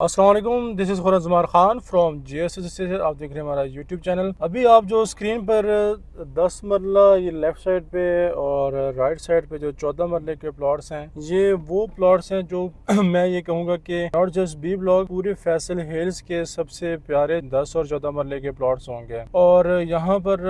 अस्सलाम वालेकुम, this is Khurram Zaman Khan from JS। आप देख रहे हैं हमारा यूट्यूब चैनल। अभी आप जो स्क्रीन पर 10 मरला ये लेफ़्ट साइड पे और राइट साइड पे जो 14 मरले के प्लॉट्स हैं, ये वो प्लॉट्स हैं जो मैं ये कहूँगा कि नॉट जस्ट बी ब्लॉक, पूरे फैसल हिल्स के सबसे प्यारे 10 और 14 मरले के प्लॉट्स होंगे। और यहाँ पर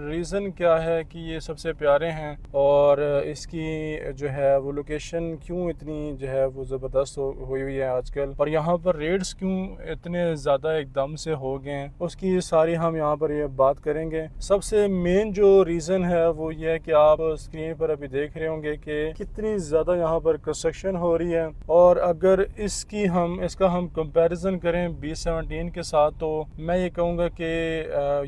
रीज़न क्या है कि ये सबसे प्यारे हैं और इसकी जो है वो लोकेशन क्यों इतनी जो है वो ज़बरदस्त हुई हुई है आजकल, और यहाँ पर रेट्स क्यों इतने ज़्यादा एकदम से हो गए हैं, उसकी सारी हम यहाँ पर ये बात करेंगे। सबसे मेन जो रीज़न है वो ये है कि आप स्क्रीन पर अभी देख रहे होंगे कि कितनी ज़्यादा यहाँ पर कंस्ट्रक्शन हो रही है। और अगर इसका हम कंपैरिजन करें B17 के साथ, तो मैं ये कहूँगा कि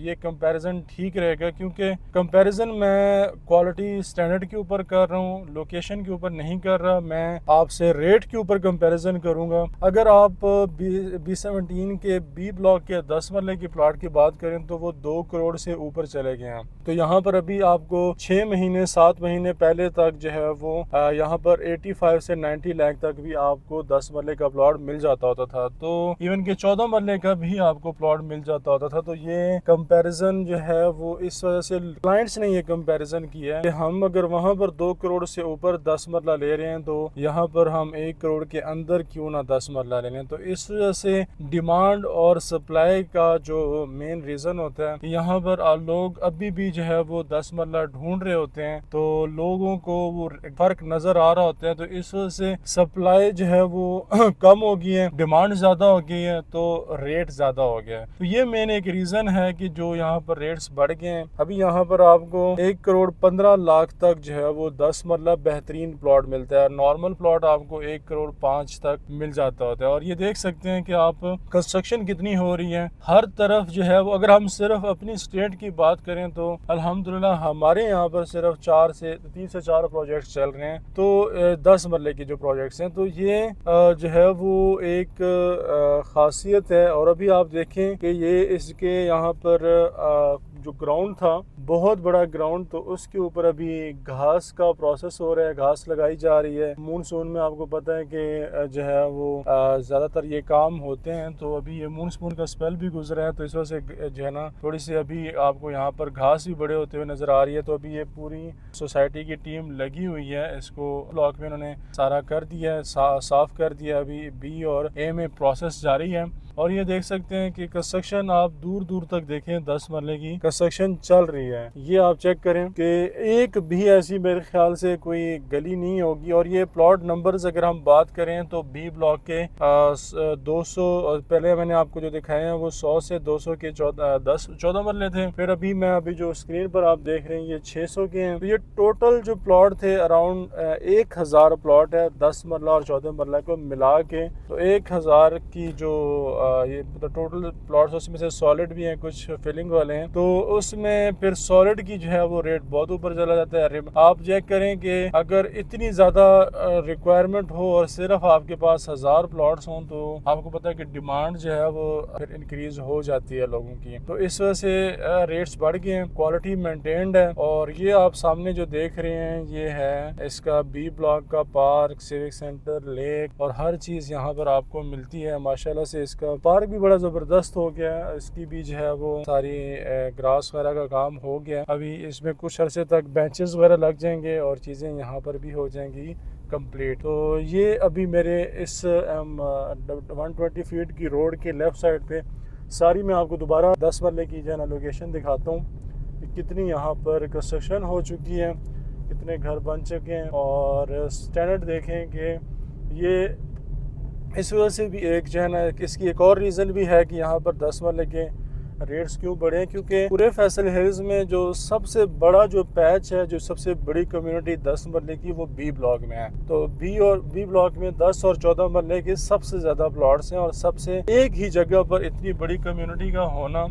ये कंपैरिजन ठीक रहेगा, क्योंकि कंपैरिजन मैं क्वालिटी स्टैंडर्ड के ऊपर कर रहा हूँ, लोकेशन के ऊपर नहीं कर रहा। मैं आपसे रेट के ऊपर कंपैरिजन करूँगा। अगर आप B17 के बी ब्लॉक के 10 मरले की प्लॉट की बात करें तो वो 2 करोड़ से ऊपर चले गए हैं। तो यहाँ पर अभी आपको 6 महीने 7 महीने पहले तक जो है वो यहाँ पर 85 से 90 लाख तक भी आपको 10 मरले का प्लॉट मिल जाता होता था। तो इवन के 14 मरले का भी आपको प्लॉट मिल जाता होता था। तो ये कंपैरिजन जो है वो इस वजह से क्लाइंट्स ने ये कंपैरिजन किया है कि हम अगर वहाँ पर 2 करोड़ से ऊपर 10 मरला ले रहे हैं तो यहाँ पर हम 1 करोड़ के अंदर क्यों ना 10 मरला ले लें। तो इस वजह से डिमांड और सप्लाई का जो मेन रीज़न होता है, यहाँ पर लोग अभी भी जो है वो 10 मरला ढूंढ रहे होते हैं, तो लोगों को वो फर्क नज़र आ रहा होता है। तो इस वजह से सप्लाई जो है वो कम हो गई है, डिमांड ज़्यादा हो गई है, तो रेट ज़्यादा हो गया है। तो ये मेन एक रीज़न है कि जो यहाँ पर रेट्स बढ़ गए हैं। अभी यहाँ पर आपको 1 करोड़ 15 लाख तक जो है वो 10 मरला बेहतरीन प्लॉट मिलता है। नॉर्मल प्लॉट आपको 1 करोड़ 5 तक मिल जाता होता है। और ये देख सकते हैं कि आप कंस्ट्रक्शन कितनी हो रही है हर तरफ जो है वो। अगर हम सिर्फ अपनी स्टेट की बात करें तो अल्हम्दुलिल्लाह हमारे यहाँ पर सिर्फ 3 से 4 प्रोजेक्ट्स चल रहे हैं, तो 10 मरले के जो प्रोजेक्ट्स हैं। तो ये जो है वो एक खासियत है। और अभी आप देखें कि ये इसके यहाँ पर जो ग्राउंड था, बहुत बड़ा ग्राउंड, तो उसके ऊपर अभी घास का प्रोसेस हो रहा है, घास लगाई जा रही है। मूनसून में आपको पता है कि जो है वो ज़्यादातर ये काम होते हैं। तो अभी ये मूनसून का स्पेल भी गुजरा है, तो इस वजह से जो है ना थोड़ी सी अभी आपको यहाँ पर घास भी बड़े होते हुए नज़र आ रही है। तो अभी ये पूरी सोसाइटी की टीम लगी हुई है, इसको ब्लॉक में उन्होंने सारा कर दिया है, साफ़ कर दिया। अभी B और A में प्रोसेस जारी है। और ये देख सकते हैं कि कंस्ट्रक्शन आप दूर दूर तक देखें, 10 मरले की कंस्ट्रक्शन चल रही है। ये आप चेक करें कि एक भी ऐसी मेरे ख्याल से कोई गली नहीं होगी। और ये प्लॉट नंबर्स अगर हम बात करें तो B ब्लॉक के 200, पहले मैंने आपको जो दिखाए हैं वो 100 से 200 के 14 मरले थे। फिर अभी जो स्क्रीन पर आप देख रहे हैं ये 600 के हैं। तो ये टोटल जो प्लॉट थे अराउंड 1000 प्लॉट है, 10 मरला और 14 मरला को मिला के। तो 1000 की जो ये टोटल प्लॉट्स, उसमें से सॉलिड भी हैं, कुछ फिलिंग वाले हैं। तो उसमें फिर सॉलिड की जो है वो रेट बहुत ऊपर चला जाता है। आप चेक करें कि अगर इतनी ज़्यादा रिक्वायरमेंट हो और सिर्फ आपके पास 1000 प्लॉट्स हों, तो आपको पता है कि डिमांड जो है वो फिर इंक्रीज हो जाती है लोगों की। तो इस वजह से रेट्स बढ़ गए हैं, क्वालिटी मेंटेन्ड है। और ये आप सामने जो देख रहे हैं ये है इसका B ब्लॉक का पार्क, सिविक सेंटर, लेक और हर चीज़ यहाँ पर आपको मिलती है। माशाल्लाह से इसका पार्क भी बड़ा ज़बरदस्त हो गया है। इसकी भी जो है वो सारी ग्रास वगैरह का काम हो गया। अभी इसमें कुछ अरसे तक बेंचेस वगैरह लग जाएंगे और चीज़ें यहाँ पर भी हो जाएंगी कंप्लीट। तो ये अभी मेरे इस 120 फीट की रोड के लेफ़्ट साइड पे सारी मैं आपको दोबारा 10 मरले की जो है ना लोकेशन दिखाता हूँ कि कितनी यहाँ पर कंस्ट्रक्शन हो चुकी है, कितने घर बन चुके हैं। और स्टैंडर्ड देखें कि ये इस वजह से भी एक जो है ना, इसकी एक और रीज़न भी है कि यहाँ पर 10 मरले के रेट्स क्यों बढ़े हैं, क्योंकि पूरे फैसल हिल्स में जो सबसे बड़ा जो पैच है, जो सबसे बड़ी कम्युनिटी 10 मरले की, वो B ब्लॉक में है। तो B ब्लॉक में 10 और 14 मरले के सबसे ज़्यादा प्लॉट्स हैं। और सबसे एक ही जगह पर इतनी बड़ी कम्युनिटी का होना,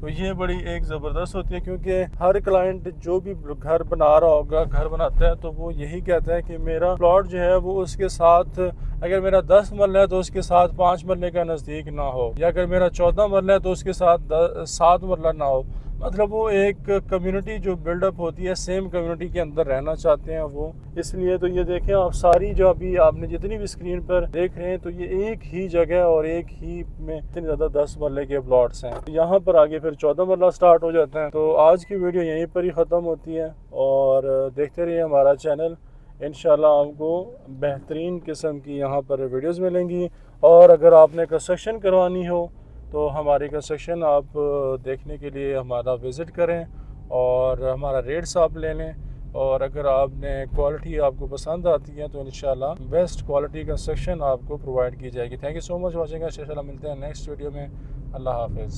तो ये बड़ी एक ज़बरदस्त होती है। क्योंकि हर क्लाइंट जो भी घर बना रहा होगा, घर बनाता है, तो वो यही कहता है कि मेरा प्लॉट जो है वो उसके साथ, अगर मेरा 10 मरला है तो उसके साथ 5 मरले का नज़दीक ना हो, या अगर मेरा 14 मरला है तो उसके साथ 7 मरला ना हो। मतलब वो एक कम्युनिटी जो बिल्डअप होती है, सेम कम्युनिटी के अंदर रहना चाहते हैं वो। इसलिए तो ये देखें आप, सारी जो अभी आपने जितनी भी स्क्रीन पर देख रहे हैं, तो ये एक ही जगह और एक ही में इतनी ज़्यादा 10 मरले के प्लॉट्स हैं। यहाँ पर आगे फिर 14 मरला स्टार्ट हो जाता है। तो आज की वीडियो यहीं पर ही ख़त्म होती है और देखते रहिए हमारा चैनल। इंशाल्लाह आपको बेहतरीन किस्म की यहाँ पर वीडियोज़ मिलेंगी। और अगर आपने कंस्ट्रक्शन करवानी हो तो हमारी कंस्ट्रक्शन आप देखने के लिए हमारा विज़िट करें और हमारा रेट्स आप ले लें। और अगर आपने क्वालिटी आपको पसंद आती है तो इंशाल्लाह बेस्ट क्वालिटी कंस्ट्रक्शन आपको प्रोवाइड की जाएगी। Thank you so much watching. इंशाल्लाह मिलते हैं नेक्स्ट वीडियो में। अल्लाह हाफिज़।